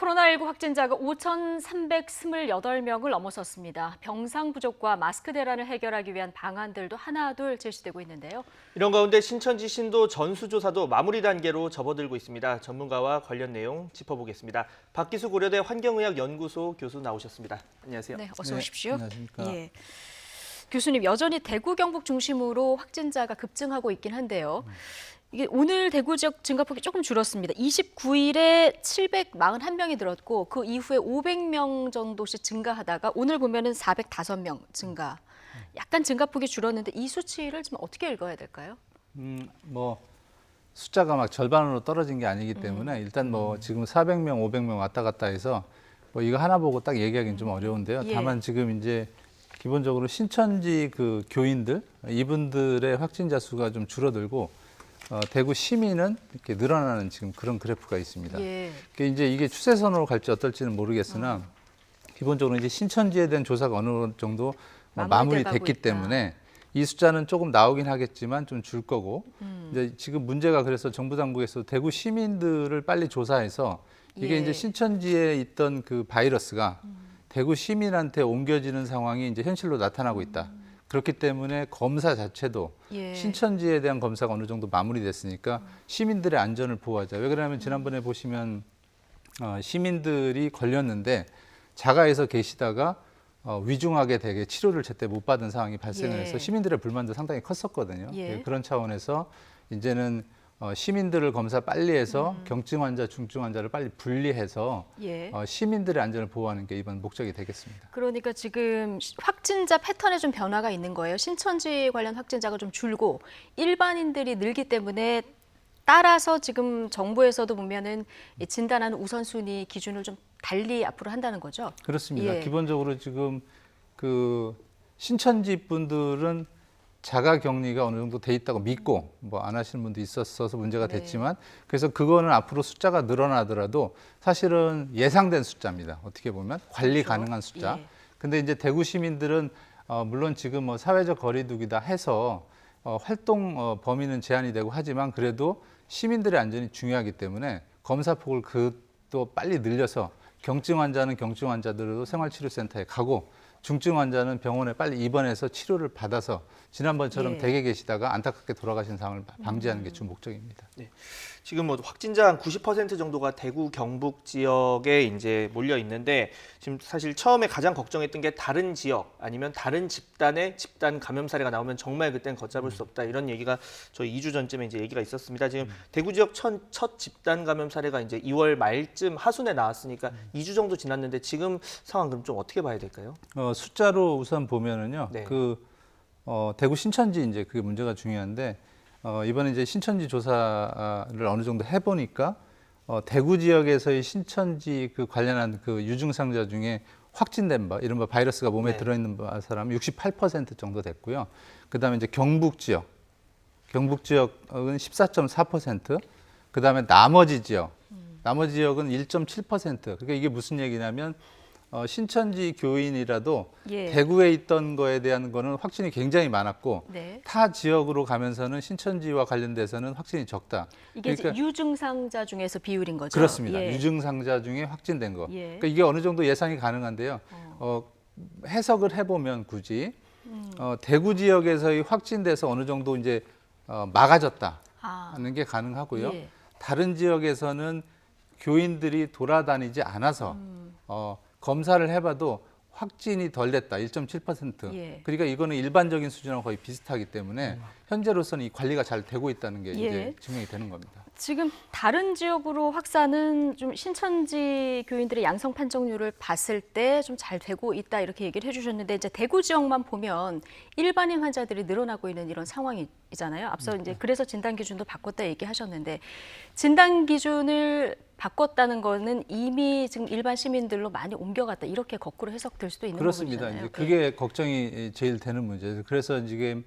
코로나19 확진자가 5,328명을 넘어섰습니다. 병상 부족과 마스크 대란을 해결하기 위한 방안들도 하나둘 제시되고 있는데요. 이런 가운데 신천지 신도 전수조사도 마무리 단계로 접어들고 있습니다. 전문가와 관련 내용 짚어보겠습니다. 박기수 고려대 환경의학연구소 교수 나오셨습니다. 안녕하세요. 네, 어서 오십시오. 안녕하십니까. 예. 교수님, 여전히 대구, 경북 중심으로 확진자가 급증하고 있긴 한데요. 이게 오늘 대구 지역 증가폭이 조금 줄었습니다. 29일에 741명이 늘었고 그 이후에 500명 정도씩 증가하다가 오늘 보면은 405명 증가. 약간 증가폭이 줄었는데 이 수치를 좀 어떻게 읽어야 될까요? 뭐 숫자가 막 절반으로 떨어진 게 아니기 때문에 일단 뭐 지금 400명, 500명 왔다 갔다 해서 뭐 이거 하나 보고 딱 얘기하기는 좀 어려운데요. 예. 다만 지금 이제 기본적으로 신천지 그 교인들 이분들의 확진자 수가 좀 줄어들고 대구 시민은 이렇게 늘어나는 지금 그런 그래프가 있습니다. 예. 그러니까 이제 이게 추세선으로 갈지 어떨지는 모르겠으나 기본적으로 이제 신천지에 대한 조사가 어느 정도 마무리됐기 때문에 이 숫자는 조금 나오긴 하겠지만 좀 줄 거고 이제 지금 문제가 그래서 정부 당국에서 대구 시민들을 빨리 조사해서 이게 예. 이제 신천지에 있던 그 바이러스가 대구 시민한테 옮겨지는 상황이 이제 현실로 나타나고 있다. 그렇기 때문에 검사 자체도 예. 신천지에 대한 검사가 어느 정도 마무리됐으니까 시민들의 안전을 보호하자. 왜 그러냐면 지난번에 보시면 시민들이 걸렸는데 자가에서 계시다가 위중하게 되게 치료를 제때 못 받은 상황이 발생을 예. 해서 시민들의 불만도 상당히 컸었거든요. 예. 그런 차원에서 이제는 시민들을 검사 빨리 해서 경증 환자, 중증 환자를 빨리 분리해서 예. 시민들의 안전을 보호하는 게 이번 목적이 되겠습니다. 그러니까 지금 확진자 패턴에 좀 변화가 있는 거예요. 신천지 관련 확진자가 좀 줄고 일반인들이 늘기 때문에 따라서 지금 정부에서도 보면은 이 진단하는 우선순위 기준을 좀 달리 앞으로 한다는 거죠. 그렇습니다. 예. 기본적으로 지금 그 신천지 분들은 자가 격리가 어느 정도 돼 있다고 믿고 뭐 안 하시는 분도 있었어서 문제가 네. 됐지만 그래서 그거는 앞으로 숫자가 늘어나더라도 사실은 예상된 숫자입니다. 어떻게 보면 관리 그렇죠. 가능한 숫자. 예. 근데 이제 대구 시민들은 물론 지금 뭐 사회적 거리두기다 해서 활동 범위는 제한이 되고 하지만 그래도 시민들의 안전이 중요하기 때문에 검사폭을 또 빨리 늘려서 경증 환자는 경증 환자들도 생활치료센터에 가고 중증 환자는 병원에 빨리 입원해서 치료를 받아서 지난번처럼 예. 댁에 계시다가 안타깝게 돌아가신 상황을 방지하는 게 주 목적입니다. 지금 뭐 확진자 한 90% 정도가 대구 경북 지역에 이제 몰려 있는데 지금 사실 처음에 가장 걱정했던 게 다른 지역 아니면 다른 집단의 집단 감염 사례가 나오면 정말 그땐 걷잡을 수 없다 이런 얘기가 저희 2주 전쯤에 이제 얘기가 있었습니다. 지금 대구 지역 첫 집단 감염 사례가 이제 2월 말쯤 하순에 나왔으니까 2주 정도 지났는데 지금 상황 그럼 좀 어떻게 봐야 될까요? 숫자로 우선 보면은요. 네. 대구 신천지 이제 그게 문제가 중요한데 이번에 이제 신천지 조사를 어느 정도 해보니까 대구 지역에서의 신천지 그 관련한 그 유증상자 중에 확진된 이른바 바이러스가 몸에 네. 들어있는 사람이 68% 정도 됐고요. 그다음에 이제 경북 지역은 14.4%, 그다음에 나머지 지역은 1.7%. 그러니까 이게 무슨 얘기냐면 신천지 교인이라도 예. 대구에 있던 거에 대한 거는 확진이 굉장히 많았고 네. 타 지역으로 가면서는 신천지와 관련돼서는 확진이 적다. 이게 그러니까 이제 유증상자 중에서 비율인 거죠. 그렇습니다. 예. 유증상자 중에 확진된 거. 예. 그러니까 이게 어느 정도 예상이 가능한데요. 해석을 해보면 굳이 대구 지역에서의 확진돼서 어느 정도 이제 막아졌다 하는 게 가능하고요. 예. 다른 지역에서는 교인들이 돌아다니지 않아서 검사를 해봐도 확진이 덜 됐다, 1.7%. 예. 그러니까 이거는 일반적인 수준하고 거의 비슷하기 때문에 현재로서는 이 관리가 잘 되고 있다는 게 예. 이제 증명이 되는 겁니다. 지금 다른 지역으로 확산은 좀 신천지 교인들의 양성 판정률을 봤을 때 좀 잘 되고 있다 이렇게 얘기를 해주셨는데 이제 대구 지역만 보면 일반인 환자들이 늘어나고 있는 이런 상황이잖아요. 앞서 이제 그래서 진단 기준도 바꿨다 얘기하셨는데 진단 기준을 바꿨다는 거는 이미 지금 일반 시민들로 많이 옮겨갔다 이렇게 거꾸로 해석될 수도 있는 그렇습니다. 부분이잖아요. 이제 그게 걱정이 제일 되는 문제죠. 그래서 지금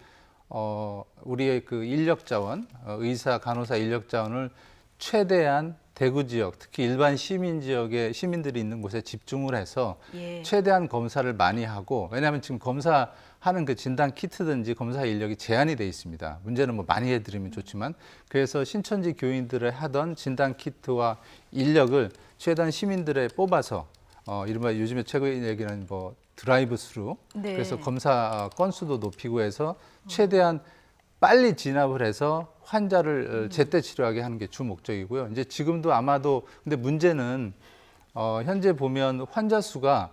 우리의 그 인력 자원, 의사, 간호사 인력 자원을 최대한 대구 지역, 특히 일반 시민 지역의 시민들이 있는 곳에 집중을 해서 예. 최대한 검사를 많이 하고, 왜냐하면 지금 검사하는 그 진단 키트든지 검사 인력이 제한이 돼 있습니다. 문제는 뭐 많이 해드리면 좋지만, 그래서 신천지 교인들의 하던 진단 키트와 인력을 최대한 시민들에 뽑아서 이른바 요즘에 최근 얘기는 뭐 드라이브 스루, 네. 그래서 검사 건수도 높이고 해서 최대한 빨리 진압을 해서 환자를 제때 치료하게 하는 게 주 목적이고요. 이제 지금도 아마도, 근데 문제는 현재 보면 환자 수가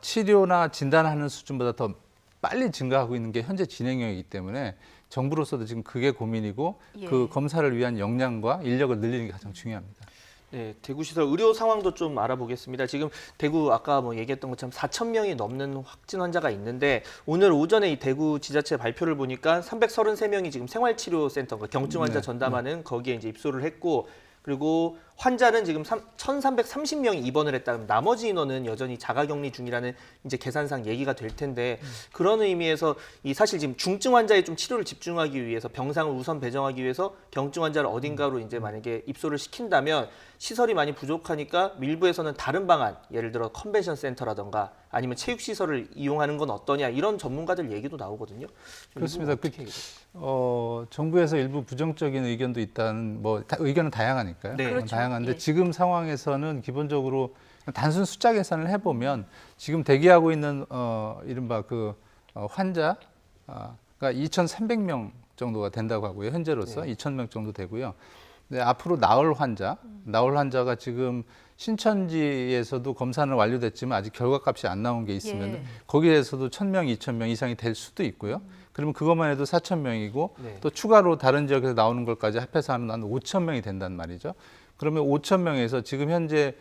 치료나 진단하는 수준보다 더 빨리 증가하고 있는 게 현재 진행형이기 때문에 정부로서도 지금 그게 고민이고, 예. 그 검사를 위한 역량과 인력을 늘리는 게 가장 중요합니다. 네, 대구시설 의료 상황도 좀 알아보겠습니다. 지금 대구 아까 뭐 얘기했던 것처럼 4천 명이 넘는 확진 환자가 있는데 오늘 오전에 이 대구 지자체 발표를 보니까 333명이 지금 생활치료센터, 그러니까 경증 환자 전담하는 거기에 이제 입소를 했고, 그리고 환자는 지금 1,330명이 입원을 했다. 그럼 나머지 인원은 여전히 자가격리 중이라는 이제 계산상 얘기가 될 텐데, 그런 의미에서 이 사실 지금 중증 환자에 좀 치료를 집중하기 위해서 병상을 우선 배정하기 위해서 경증 환자를 어딘가로 이제 만약에 입소를 시킨다면 시설이 많이 부족하니까 밀부에서는 다른 방안, 예를 들어 컨벤션 센터라던가 아니면 체육 시설을 이용하는 건 어떠냐, 이런 전문가들 얘기도 나오거든요. 그렇습니다. 어떻게 얘기해요? 정부에서 일부 부정적인 의견도 있다는, 뭐 의견은 다양하니까요. 네. 그렇죠. 다양한데 예. 지금 상황에서는 기본적으로 단순 숫자 계산을 해보면 지금 대기하고 있는 이른바 환자가 2,300명 정도가 된다고 하고요. 현재로서 2,000명 정도 되고요. 네, 앞으로 나올 환자가 지금 신천지에서도 검사는 완료됐지만 아직 결과값이 안 나온 게 있으면 예. 거기에서도 1,000명, 2,000명 이상이 될 수도 있고요. 그러면 그것만 해도 4,000명이고 네. 또 추가로 다른 지역에서 나오는 것까지 합해서 하면 한 5,000명이 된단 말이죠. 그러면 5,000명에서 지금 현재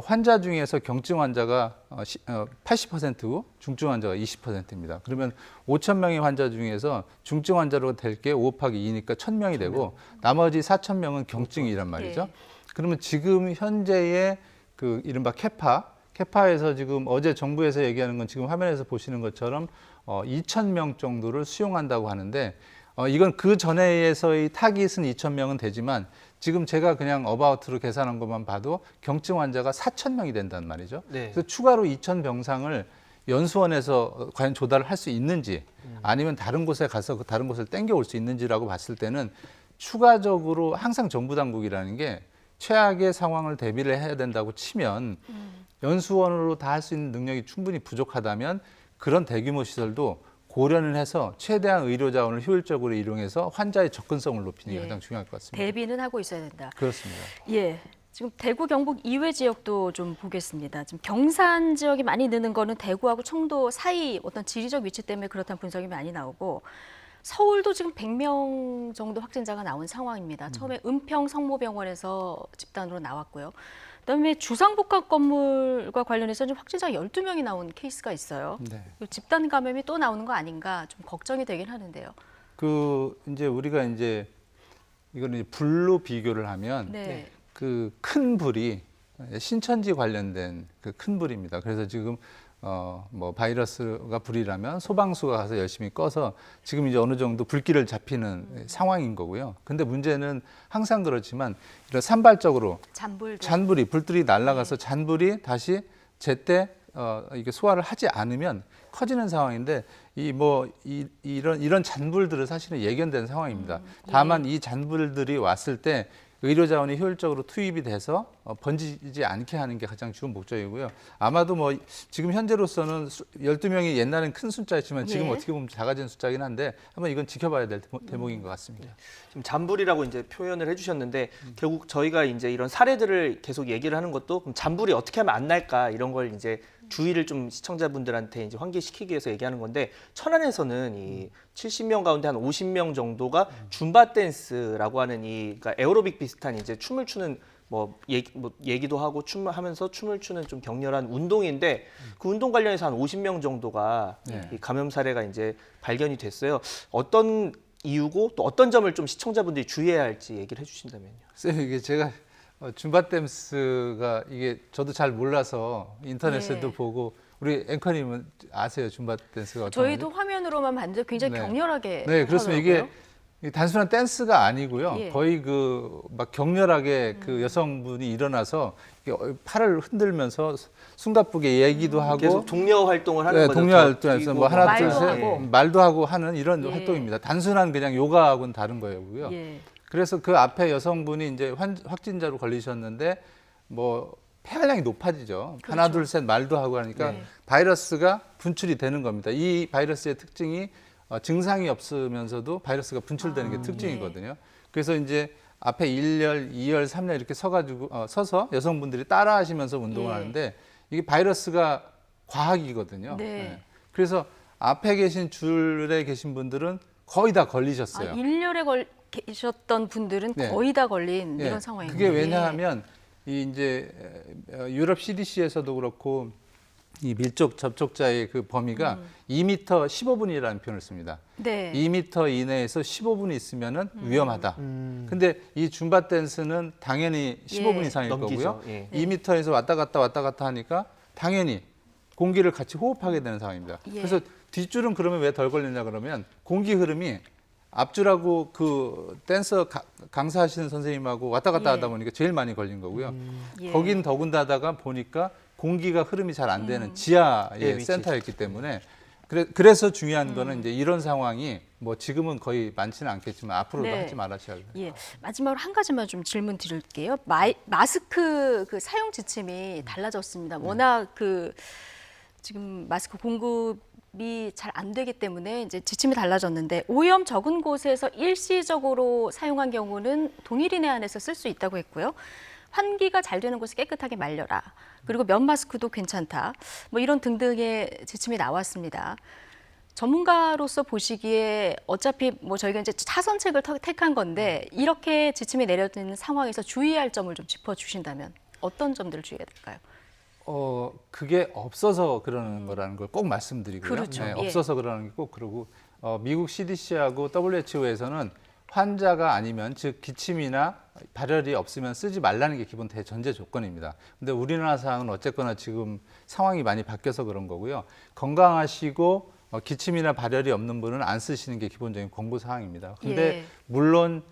환자 중에서 경증 환자가 80%고 중증 환자가 20%입니다. 그러면 5,000명의 환자 중에서 중증 환자로 될 게 5 곱하기 2니까 1,000명이 되고 나머지 4,000명은 경증이란 말이죠. 예. 그러면 지금 현재의 그 이른바 캐파에서 지금 어제 정부에서 얘기하는 건 지금 화면에서 보시는 것처럼 2,000명 정도를 수용한다고 하는데, 이건 그 전에에서의 타깃은 2,000명은 되지만 지금 제가 그냥 어바웃으로 계산한 것만 봐도 경증 환자가 4,000명이 된단 말이죠. 네. 그래서 추가로 2,000병상을 연수원에서 과연 조달을 할 수 있는지, 아니면 다른 곳에 가서 그 다른 곳을 땡겨올 수 있는지라고 봤을 때는 추가적으로 항상 정부 당국이라는 게 최악의 상황을 대비를 해야 된다고 치면 연수원으로 다 할 수 있는 능력이 충분히 부족하다면 그런 대규모 시설도 고려는 해서 최대한 의료 자원을 효율적으로 이용해서 환자의 접근성을 높이는 게 예. 가장 중요할 것 같습니다. 대비는 하고 있어야 된다. 그렇습니다. 예. 지금 대구 경북 이외 지역도 좀 보겠습니다. 지금 경산 지역이 많이 느는 거는 대구하고 청도 사이 어떤 지리적 위치 때문에 그렇다는 분석이 많이 나오고, 서울도 지금 100명 정도 확진자가 나온 상황입니다. 처음에 은평 성모병원에서 집단으로 나왔고요. 그다음에 주상복합 건물과 관련해서 좀 확진자가 12명이 나온 케이스가 있어요. 네. 집단 감염이 또 나오는 거 아닌가 좀 걱정이 되긴 하는데요. 이제 우리가 이제 이거는 이제 불로 비교를 하면 네. 그 큰 불이 신천지 관련된 그 큰 불입니다. 그래서 지금 뭐 바이러스가 불이라면 소방수가 가서 열심히 꺼서 지금 이제 어느 정도 불길을 잡히는 상황인 거고요. 근데 문제는 항상 그렇지만 이런 산발적으로 잔불이 불들이 날아가서 잔불이 다시 제때 이게 소화를 하지 않으면 커지는 상황인데, 이런 잔불들은 사실은 예견된 상황입니다. 다만 이 잔불들이 왔을 때 의료 자원이 효율적으로 투입이 돼서 번지지 않게 하는 게 가장 주 목적이고요. 아마도 뭐 지금 현재로서는 12명이 옛날엔 큰 숫자였지만 지금 예. 어떻게 보면 작아진 숫자긴 한데 한번 이건 지켜봐야 될 대목인 것 같습니다. 지금 잔불이라고 이제 표현을 해주셨는데 결국 저희가 이제 이런 사례들을 계속 얘기를 하는 것도 그럼 잔불이 어떻게 하면 안 날까, 이런 걸 이제 주의를 좀 시청자분들한테 이제 환기시키기 위해서 얘기하는 건데, 천안에서는 이 70명 가운데 한 50명 정도가 줌바 댄스라고 하는 그러니까 에어로빅 비슷한 이제 춤을 추는 얘기도 하고 하면서 춤을 추는 좀 격렬한 운동인데, 그 운동 관련해서 한 50명 정도가 이 감염 사례가 이제 발견이 됐어요. 어떤 이유고 또 어떤 점을 좀 시청자분들이 주의해야 할지 얘기를 해주신다면요. 글쎄요, 이게 제가 줌바 댄스가 이게 저도 잘 몰라서 인터넷에도 네. 보고, 우리 앵커님은 아세요? 줌바 댄스가 어떤 저희도 화면으로만 봤는데 굉장히 네. 격렬하게 네, 그렇습니다. 이게 하더라고요. 이 단순한 댄스가 아니고요. 예. 거의 그 막 격렬하게 그 여성분이 일어나서 이렇게 팔을 흔들면서 숨가쁘게 얘기도 하고 계속 동료 활동을 하는 네, 거죠. 동료 활동에서 뭐 하나 말도 둘셋 하고. 말도 하고 하는 이런 예. 활동입니다. 단순한 그냥 요가하고는 다른 거고요. 예. 그래서 그 앞에 여성분이 이제 확진자로 걸리셨는데 뭐 폐활량이 높아지죠. 그렇죠. 하나 둘 셋 말도 하고 하니까 네. 바이러스가 분출이 되는 겁니다. 이 바이러스의 특징이 증상이 없으면서도 바이러스가 분출되는 게 특징이거든요. 그래서 이제 앞에 1열, 2열, 3열 이렇게 서서 여성분들이 따라 하시면서 운동을 예. 하는데 이게 바이러스가 과학이거든요. 네. 그래서 앞에 계신 줄에 계신 분들은 거의 다 걸리셨어요. 아, 1렬에 계셨던 분들은 네. 거의 다 걸린 예, 이런 상황이에요. 그게 왜냐하면 이 이제 유럽 CDC에서도 그렇고 이 밀접 접촉자의 그 범위가 2m 15분이라는 표현을 씁니다. 네. 2m 이내에서 15분이 있으면은 위험하다. 근데 이 줌바 댄스는 당연히 15분 예. 이상일 넘기죠. 거고요. 예. 2m에서 왔다 갔다 하니까 당연히 공기를 같이 호흡하게 되는 상황입니다. 예. 그래서 뒷줄은 그러면 왜 덜 걸리냐 그러면 공기 흐름이 앞줄하고 그 댄서 강사하시는 선생님하고 왔다 갔다 예. 하다 보니까 제일 많이 걸린 거고요. 예. 거긴 더군다다가 보니까 공기가 흐름이 잘 안 되는 지하의 예, 위치죠. 센터였기 때문에 그래서 중요한 거는 이제 이런 상황이 뭐 지금은 거의 많지는 않겠지만 앞으로도 네. 하지 말아셔야 돼요. 예, 마지막으로 한 가지만 좀 질문 드릴게요. 마스크 그 사용 지침이 달라졌습니다. 워낙 그 지금 마스크 공급이 잘 안 되기 때문에 이제 지침이 달라졌는데 오염 적은 곳에서 일시적으로 사용한 경우는 동일 이내 안에서 쓸 수 있다고 했고요. 환기가 잘 되는 곳에 깨끗하게 말려라. 그리고 면 마스크도 괜찮다. 뭐 이런 등등의 지침이 나왔습니다. 전문가로서 보시기에 어차피 뭐 저희가 이제 차선책을 택한 건데 이렇게 지침이 내려진 상황에서 주의할 점을 좀 짚어주신다면 어떤 점들을 주의해야 될까요? 그게 없어서 그러는 거라는 걸 꼭 말씀드리고요. 그렇죠. 예. 없어서 그러는 게 꼭 그러고 미국 CDC하고 WHO에서는 환자가 아니면 즉 기침이나 발열이 없으면 쓰지 말라는 게 기본 대전제 조건입니다. 근데 우리나라 상황은 어쨌거나 지금 상황이 많이 바뀌어서 그런 거고요. 건강하시고 기침이나 발열이 없는 분은 안 쓰시는 게 기본적인 권고 사항입니다. 근데 예. 물론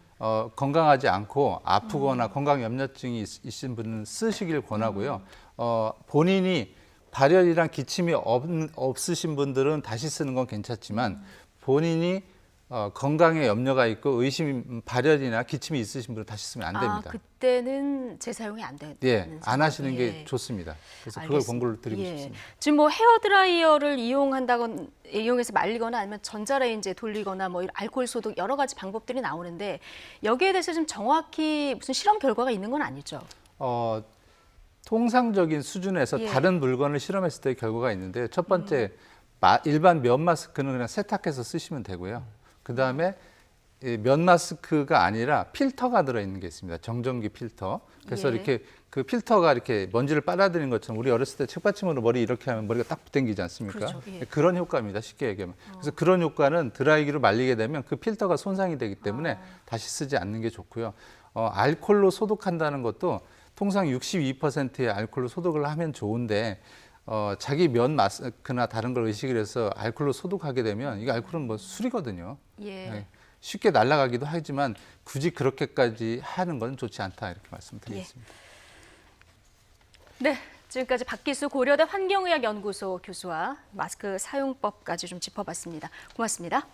건강하지 않고 아프거나 건강 염려증이 있으신 분은 쓰시길 권하고요. 본인이 발열이랑 기침이 없으신 분들은 다시 쓰는 건 괜찮지만 본인이 건강에 염려가 있고 발열이나 기침이 있으신 분은 다시 쓰면 안 됩니다. 아, 그때는 재사용이 안 되는 예, 안 상황. 하시는 게 예. 좋습니다. 그래서 그걸 알겠습니다. 권고를 드리고 예. 싶습니다. 지금 뭐 헤어 드라이어를 이용해서 말리거나 아니면 전자레인지에 돌리거나 뭐 이런 알코올 소독 여러 가지 방법들이 나오는데 여기에 대해서 좀 정확히 무슨 실험 결과가 있는 건 아니죠? 통상적인 수준에서 예. 다른 물건을 실험했을 때 결과가 있는데 첫 번째 일반 면 마스크는 그냥 세탁해서 쓰시면 되고요. 그 다음에 면 마스크가 아니라 필터가 들어있는 게 있습니다. 정전기 필터. 그래서 예. 이렇게 그 필터가 이렇게 먼지를 빨아들이는 것처럼 우리 어렸을 때 책받침으로 머리 이렇게 하면 머리가 딱 붙당기지 않습니까? 그렇죠. 예. 그런 효과입니다. 쉽게 얘기하면. 그래서 그런 효과는 드라이기로 말리게 되면 그 필터가 손상이 되기 때문에 다시 쓰지 않는 게 좋고요. 알코올로 소독한다는 것도 통상 62%의 알코올로 소독을 하면 좋은데 자기 면 마스크나 다른 걸 의식을 해서 알코올로 소독하게 되면 이게 알코올은 뭐 술이거든요. 예. 네. 쉽게 날아가기도 하지만 굳이 그렇게까지 하는 건 좋지 않다 이렇게 말씀드리겠습니다. 네, 지금까지 박기수 고려대 환경의학연구소 교수와 마스크 사용법까지 좀 짚어봤습니다. 고맙습니다.